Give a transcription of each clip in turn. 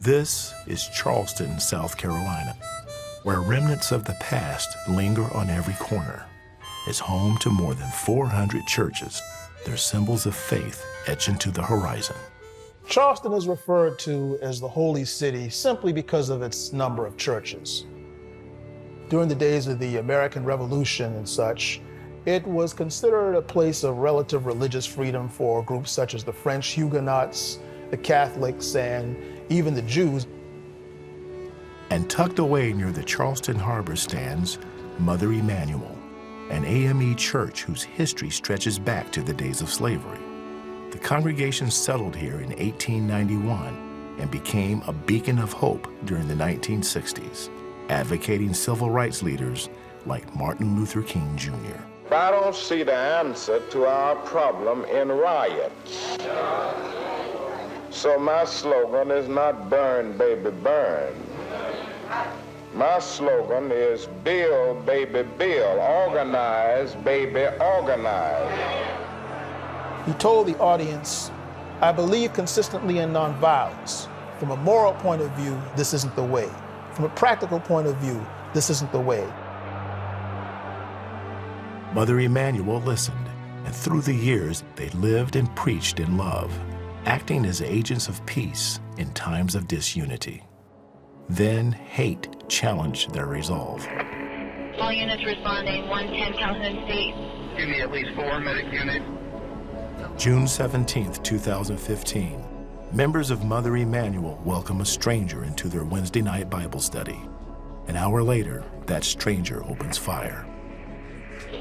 This is Charleston, South Carolina, where remnants of the past linger on every corner. It's home to more than 400 churches, their symbols of faith etched into the horizon. Charleston is referred to as the Holy City simply because of its number of churches. During the days of the American Revolution and such, it was considered a place of relative religious freedom for groups such as the French Huguenots, the Catholics, and even the Jews. And tucked away near the Charleston Harbor stands Mother Emmanuel, an AME church whose history stretches back to the days of slavery. The congregation settled here in 1891 and became a beacon of hope during the 1960s, advocating civil rights leaders like Martin Luther King Jr. I don't see the answer to our problem in riots. So my slogan is not burn, baby, burn. My slogan is build, baby, build. Organize, baby, organize. He told the audience, I believe consistently in nonviolence. From a moral point of view, this isn't the way. From a practical point of view, this isn't the way. Mother Emmanuel listened, and through the years, they lived and preached in love, acting as agents of peace in times of disunity. Then hate challenged their resolve. All units responding, 110 Calhoun Street. Give me at least 4 medic units. June 17, 2015, members of Mother Emmanuel welcome a stranger into their Wednesday night Bible study. An hour later, that stranger opens fire.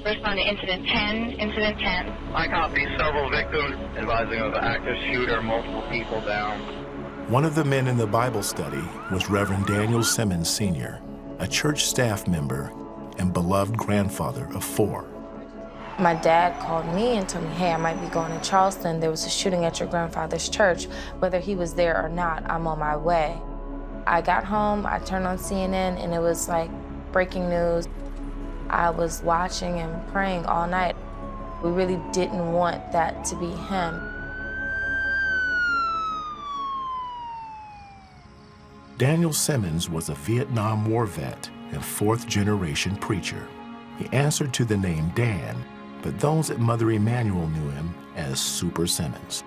Respond to incident 10, incident 10. I copy several victims, advising of an active shooter, multiple people down. One of the men in the Bible study was Reverend Daniel Simmons Sr., a church staff member and beloved grandfather of 4. My dad called me and told me, hey, I might be going to Charleston. There was a shooting at your grandfather's church. Whether he was there or not, I'm on my way. I got home, I turned on CNN, and it was like breaking news. I was watching and praying all night. We really didn't want that to be him. Daniel Simmons was a Vietnam War vet and 4th-generation preacher. He answered to the name Dan, but those at Mother Emmanuel knew him as Super Simmons.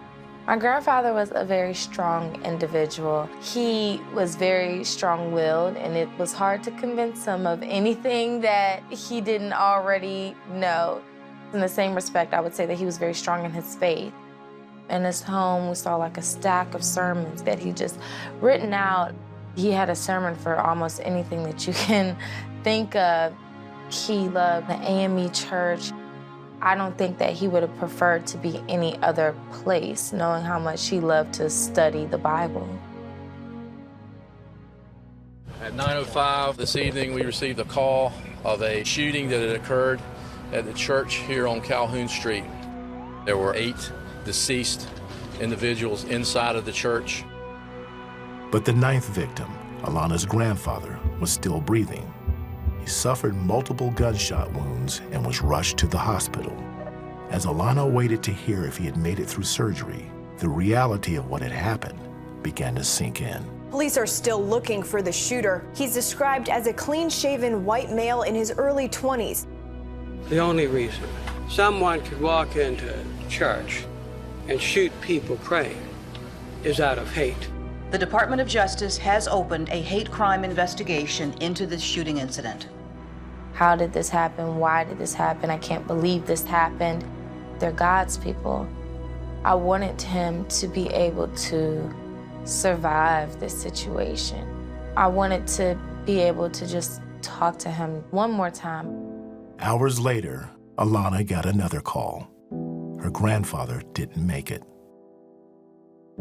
My grandfather was a very strong individual. He was very strong-willed, and it was hard to convince him of anything that he didn't already know. In the same respect, I would say that he was very strong in his faith. In his home, we saw like a stack of sermons that he just written out. He had a sermon for almost anything that you can think of. He loved the AME Church. I don't think that he would have preferred to be any other place, knowing how much he loved to study the Bible. At 9:05 this evening, we received a call of a shooting that had occurred at the church here on Calhoun Street. There were 8 deceased individuals inside of the church. But the 9th victim, Alana's grandfather, was still breathing. He suffered multiple gunshot wounds and was rushed to the hospital. As Alana waited to hear if he had made it through surgery, the reality of what had happened began to sink in. Police are still looking for the shooter. He's described as a clean-shaven white male in his early 20s. The only reason someone could walk into church and shoot people praying is out of hate. The Department of Justice has opened a hate crime investigation into this shooting incident. How did this happen? Why did this happen? I can't believe this happened. They're God's people. I wanted him to be able to survive this situation. I wanted to be able to just talk to him one more time. Hours later, Alana got another call. Her grandfather didn't make it.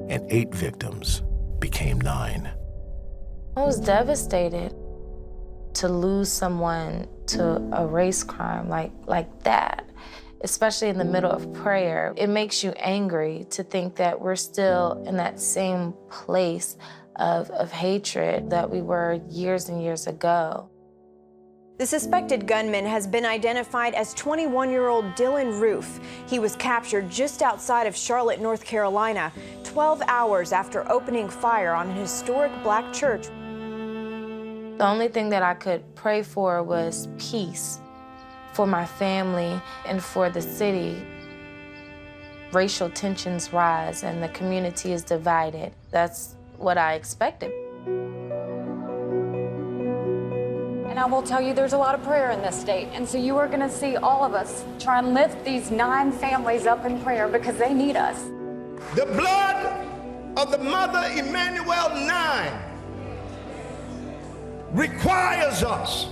And 8 victims became 9. I was devastated to lose someone to a race crime like that, especially in the middle of prayer. It makes you angry to think that we're still in that same place of hatred that we were years and years ago. The suspected gunman has been identified as 21-year-old Dylann Roof. He was captured just outside of Charlotte, North Carolina. 12 hours after opening fire on an historic black church. The only thing that I could pray for was peace for my family and for the city. Racial tensions rise and the community is divided. That's what I expected. And I will tell you, there's a lot of prayer in this state. And so you are going to see all of us try and lift these 9 families up in prayer because they need us. The blood of the mother Emmanuel 9 requires us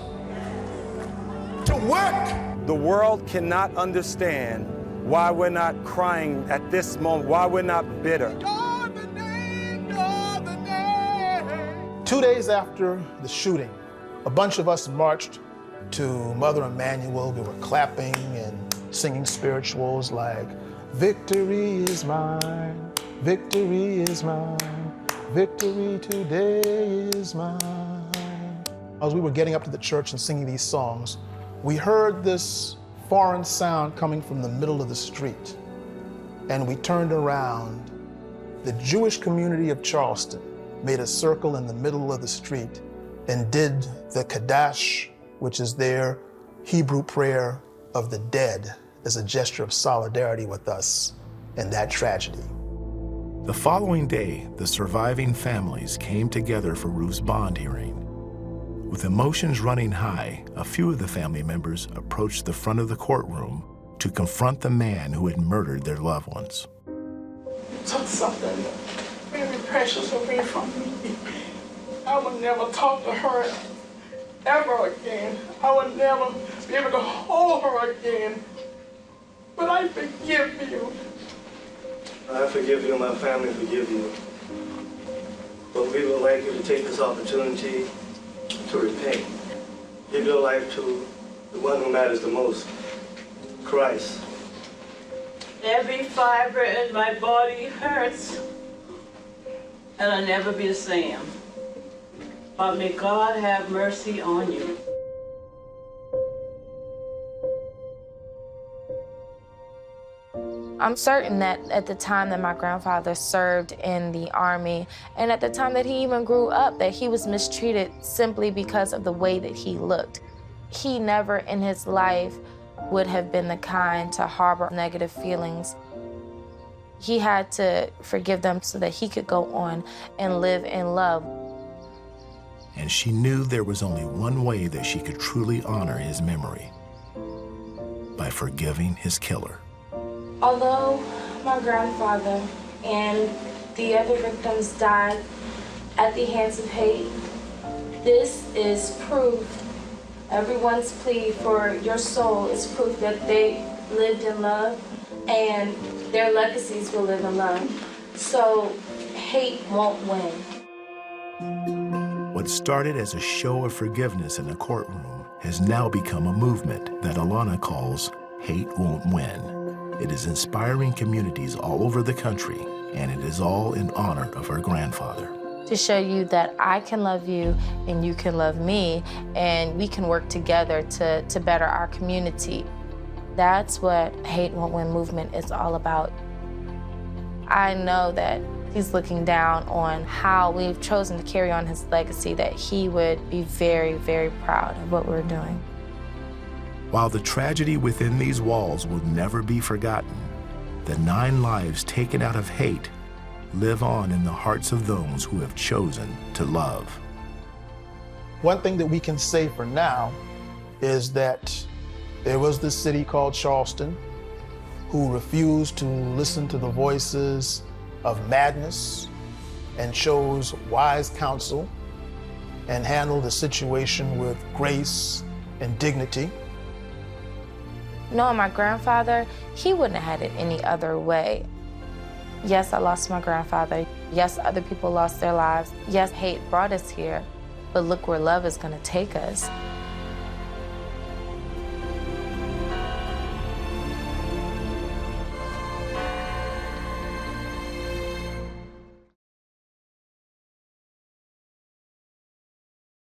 to work. The world cannot understand why we're not crying at this moment, why we're not bitter. 2 days after the shooting, a bunch of us marched to Mother Emmanuel. We were clapping and singing spirituals like, "Victory is mine, victory is mine, victory today is mine." As we were getting up to the church and singing these songs, we heard this foreign sound coming from the middle of the street. And we turned around. The Jewish community of Charleston made a circle in the middle of the street and did the Kaddish, which is their Hebrew prayer of the dead, as a gesture of solidarity with us in that tragedy. The following day, the surviving families came together for Roof's bond hearing. With emotions running high, a few of the family members approached the front of the courtroom to confront the man who had murdered their loved ones. You took something very precious away from me. I would never talk to her ever again. I would never be able to hold her again. But I forgive you. I forgive you and my family forgive you. But we would like you to take this opportunity to repent. Give your life to the one who matters the most, Christ. Every fiber in my body hurts, and I'll never be the same. But may God have mercy on you. I'm certain that at the time that my grandfather served in the Army, and at the time that he even grew up, that he was mistreated simply because of the way that he looked. He never in his life would have been the kind to harbor negative feelings. He had to forgive them so that he could go on and live in love. And she knew there was only one way that she could truly honor his memory: by forgiving his killer. Although my grandfather and the other victims died at the hands of hate, this is proof. Everyone's plea for your soul is proof that they lived in love and their legacies will live in love. So hate won't win. What started as a show of forgiveness in a courtroom has now become a movement that Alana calls Hate Won't Win. It is inspiring communities all over the country, and it is all in honor of her grandfather. To show you that I can love you and you can love me, and we can work together to better our community. That's what Hate Won't Win movement is all about. I know that he's looking down on how we've chosen to carry on his legacy, that he would be very, very proud of what we're doing. While the tragedy within these walls will never be forgotten, the 9 lives taken out of hate live on in the hearts of those who have chosen to love. One thing that we can say for now is that there was this city called Charleston who refused to listen to the voices of madness and chose wise counsel and handled the situation with grace and dignity. Knowing my grandfather, he wouldn't have had it any other way. Yes, I lost my grandfather. Yes, other people lost their lives. Yes, hate brought us here, but look where love is going to take us.